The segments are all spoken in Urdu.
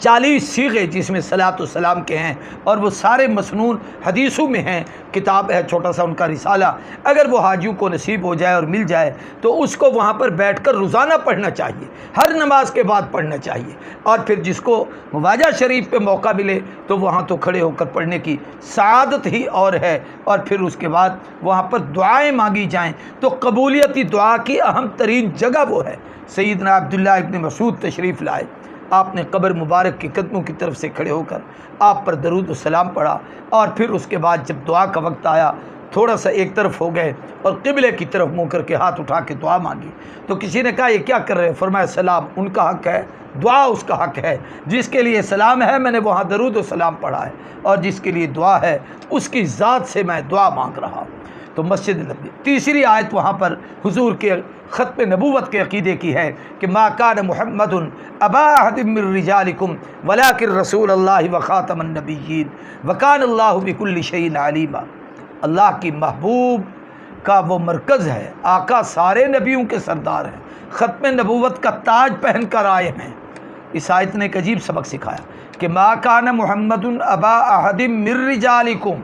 40 صیغے جس میں صلاۃ و سلام کے ہیں، اور وہ سارے مسنون حدیثوں میں ہیں۔ کتاب ہے چھوٹا سا ان کا رسالہ، اگر وہ حاجیوں کو نصیب ہو جائے اور مل جائے تو اس کو وہاں پر بیٹھ کر روزانہ پڑھنا چاہیے، ہر نماز کے بعد پڑھنا چاہیے، اور پھر جس کو مواجہ شریف پہ موقع ملے تو وہاں تو کھڑے ہو کر پڑھنے کی سعادت ہی اور ہے، اور پھر اس کے بعد وہاں پر دعائیں مانگی جائیں تو قبولیتی دعا کی اہم ترین جگہ وہ ہے۔ سیدنا عبداللہ ابن مسعود تشریف لائے، آپ نے قبر مبارک کے قدموں کی طرف سے کھڑے ہو کر آپ پر درود و سلام پڑھا، اور پھر اس کے بعد جب دعا کا وقت آیا تھوڑا سا ایک طرف ہو گئے اور قبلے کی طرف منہ کر کے ہاتھ اٹھا کے دعا مانگی۔ تو کسی نے کہا یہ کیا کر رہے ہیں؟ فرمایا سلام ان کا حق ہے، دعا اس کا حق ہے، جس کے لیے سلام ہے میں نے وہاں درود و سلام پڑھا ہے، اور جس کے لیے دعا ہے اس کی ذات سے میں دعا مانگ رہا ہوں۔ تو مسجد نبوی تیسری آیت وہاں پر حضور کے ختم نبوت کے عقیدے کی ہے کہ ما کان محمد ابا احد من رجالکم ولکن رسول اللہ وخاتم النبیین وکان اللہ بکل شیء علیما۔ اللہ کی محبوب کا وہ مرکز ہے، آقا سارے نبیوں کے سردار ہیں، ختم نبوت کا تاج پہن کر آئے ہیں۔ اس آیت نے ایک عجیب سبق سکھایا کہ ما کان محمد ابا احد من رجالکم،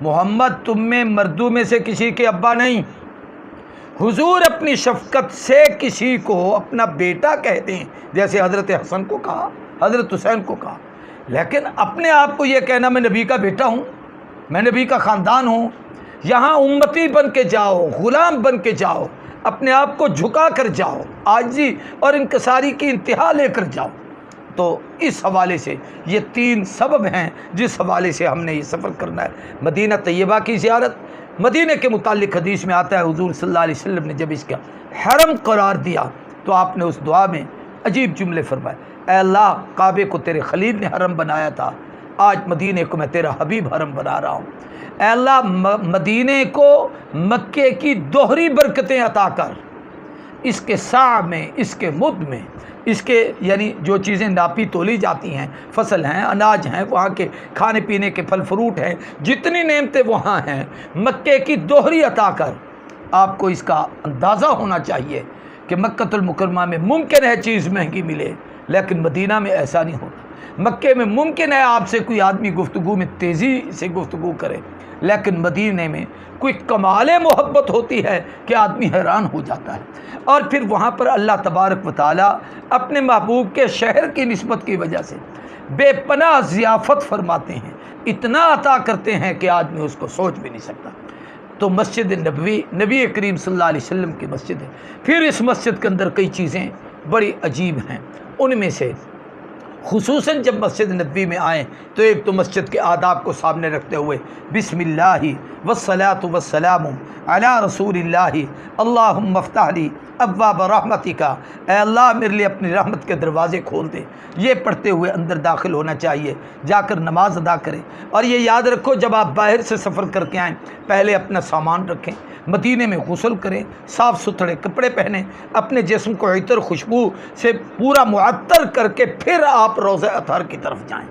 محمد تم میں مردوں میں سے کسی کے ابا نہیں۔ حضور اپنی شفقت سے کسی کو اپنا بیٹا کہتے ہیں، جیسے حضرت حسن کو کہا، حضرت حسین کو کہا، لیکن اپنے آپ کو یہ کہنا میں نبی کا بیٹا ہوں، میں نبی کا خاندان ہوں، یہاں امتی بن کے جاؤ، غلام بن کے جاؤ، اپنے آپ کو جھکا کر جاؤ، عاجزی اور انکساری کی انتہا لے کر جاؤ۔ تو اس حوالے سے یہ 3 سبب ہیں جس حوالے سے ہم نے یہ سفر کرنا ہے۔ مدینہ طیبہ کی زیارت، مدینہ کے متعلق حدیث میں آتا ہے حضور صلی اللہ علیہ وسلم نے جب اس کا حرم قرار دیا تو آپ نے اس دعا میں عجیب جملے فرمائے، اے اللہ کعبے کو تیرے خلیل نے حرم بنایا تھا، آج مدینہ کو میں تیرا حبیب حرم بنا رہا ہوں۔ اے اللہ مدینہ کو مکے کی دوہری برکتیں عطا کر، اس کے سا میں، اس کے مد میں، اس کے یعنی جو چیزیں ناپی تولی جاتی ہیں، فصل ہیں، اناج ہیں، وہاں کے کھانے پینے کے پھل فروٹ ہیں، جتنی نعمتیں وہاں ہیں مکے کی دوہری عطا کر۔ آپ کو اس کا اندازہ ہونا چاہیے کہ مکۃ المکرمہ میں ممکن ہے چیز مہنگی ملے، لیکن مدینہ میں ایسا نہیں ہوتا۔ مکے میں ممکن ہے آپ سے کوئی آدمی گفتگو میں تیزی سے گفتگو کرے، لیکن مدینہ میں کوئی کمال محبت ہوتی ہے کہ آدمی حیران ہو جاتا ہے۔ اور پھر وہاں پر اللہ تبارک و تعالیٰ اپنے محبوب کے شہر کی نسبت کی وجہ سے بے پناہ ضیافت فرماتے ہیں، اتنا عطا کرتے ہیں کہ آدمی اس کو سوچ بھی نہیں سکتا۔ تو مسجد نبوی نبی کریم صلی اللہ علیہ وسلم کی مسجد ہے۔ پھر اس مسجد کے اندر کئی چیزیں بڑی عجیب ہیں، ان میں سے خصوصاً جب مسجد نبوی میں آئیں تو ایک تو مسجد کے آداب کو سامنے رکھتے ہوئے بسم اللہ والصلاۃ والسلام علی رسول اللہ اللہم افتح لی ابواب رحمتک، اے اللہ میرے لیے اپنی رحمت کے دروازے کھول دے، یہ پڑھتے ہوئے اندر داخل ہونا چاہیے، جا کر نماز ادا کریں۔ اور یہ یاد رکھو جب آپ باہر سے سفر کر کے آئیں پہلے اپنا سامان رکھیں، مدینے میں غسل کریں، صاف ستھرے کپڑے پہنیں، اپنے جسم کو عطر خوشبو سے پورا معطر کر کے پھر آپ روضہ اطہر کی طرف جائیں۔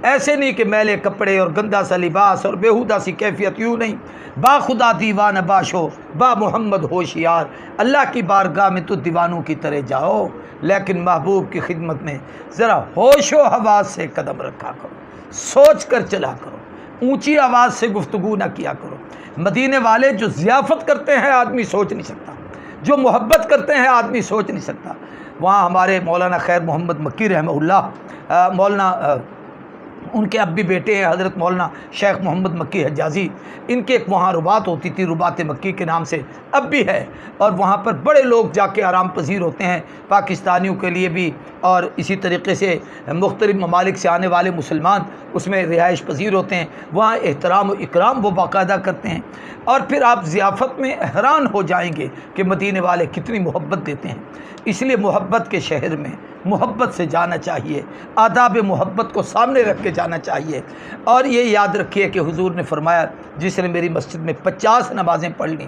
ایسے نہیں کہ میلے کپڑے اور گندا سا لباس اور بیہودہ سی کیفیت، یوں نہیں، با خدا دیوانہ باشو با محمد ہوشیار، اللہ کی بارگاہ میں تو دیوانوں کی طرح جاؤ، لیکن محبوب کی خدمت میں ذرا ہوش و حواس سے قدم رکھا کرو، سوچ کر چلا کرو، اونچی آواز سے گفتگو نہ کیا کرو۔ مدینے والے جو ضیافت کرتے ہیں آدمی سوچ نہیں سکتا، جو محبت کرتے ہیں آدمی سوچ نہیں سکتا۔ وہاں ہمارے مولانا خیر محمد مکی رحمہ اللہ، مولانا ان کے اب بھی بیٹے ہیں حضرت مولانا شیخ محمد مکی حجازی، ان کے ایک وہاں رباط ہوتی تھی، رباط مکی کے نام سے اب بھی ہے، اور وہاں پر بڑے لوگ جا کے آرام پذیر ہوتے ہیں، پاکستانیوں کے لیے بھی، اور اسی طریقے سے مختلف ممالک سے آنے والے مسلمان اس میں رہائش پذیر ہوتے ہیں، وہاں احترام و اکرام وہ باقاعدہ کرتے ہیں۔ اور پھر آپ ضیافت میں حیران ہو جائیں گے کہ مدینے والے کتنی محبت دیتے ہیں۔ اس لیے محبت کے شہر میں محبت سے جانا چاہیے، آداب محبت کو سامنے رکھ کے جانا چاہیے۔ اور یہ یاد رکھیے کہ حضور نے فرمایا جس نے میری مسجد میں 50 نمازیں پڑھ لیں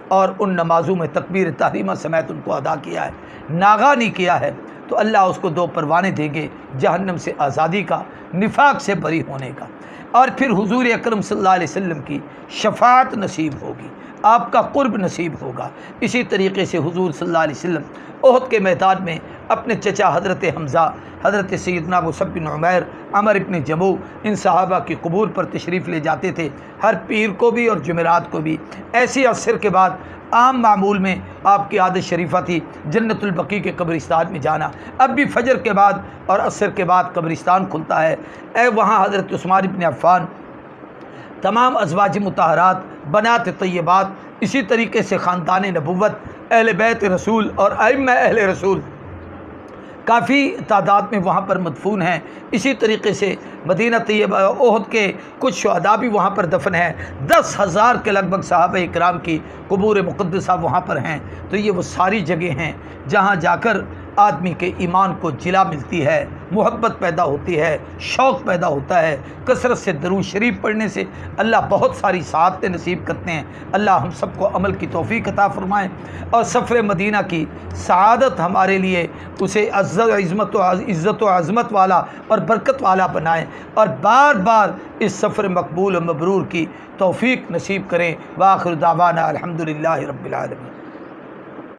اور ان نمازوں میں تکبیر تحریمہ سمیت ان کو ادا کیا ہے، ناغہ نہیں کیا ہے، تو اللہ اس کو 2 پروانے دیں گے، جہنم سے آزادی کا، نفاق سے بری ہونے کا، اور پھر حضور اکرم صلی اللہ علیہ وسلم کی شفاعت نصیب ہوگی۔ آپ کا قرب نصیب ہوگا۔ اسی طریقے سے حضور صلی اللہ علیہ وسلم احد کے میدان میں اپنے چچا حضرت حمزہ، حضرت سیدنا مصعب بن عمیر، عمر ابن جموع، ان صحابہ کی قبور پر تشریف لے جاتے تھے، ہر پیر کو بھی اور جمعرات کو بھی۔ ایسی عصر کے بعد عام معمول میں آپ کی عادت شریفہ تھی جنت البقیع کے قبرستان میں جانا۔ اب بھی فجر کے بعد اور عصر کے بعد قبرستان کھلتا ہے، وہاں حضرت عثمان بن عفان، تمام ازواج مطہرات، بنات طیبات، اسی طریقے سے خاندان نبوت، اہل بیت رسول اور ائمہ اہل رسول کافی تعداد میں وہاں پر مدفون ہیں۔ اسی طریقے سے مدینہ طیبہ احد کے کچھ شہداء بھی وہاں پر دفن ہیں۔ 10,000 کے لگ بھگ صحابہ اکرام کی قبور مقدسہ وہاں پر ہیں۔ تو یہ وہ ساری جگہ ہیں جہاں جا کر آدمی کے ایمان کو جلا ملتی ہے، محبت پیدا ہوتی ہے، شوق پیدا ہوتا ہے۔ کثرت سے درود شریف پڑھنے سے اللہ بہت ساری سعادتیں نصیب کرتے ہیں۔ اللہ ہم سب کو عمل کی توفیق عطا فرمائے اور سفر مدینہ کی سعادت ہمارے لیے اسے عزت و عظمت والا اور برکت والا بنائیں، اور بار بار اس سفر مقبول و مبرور کی توفیق نصیب کریں۔ وآخر دعوانا الحمدللہ رب العالمین۔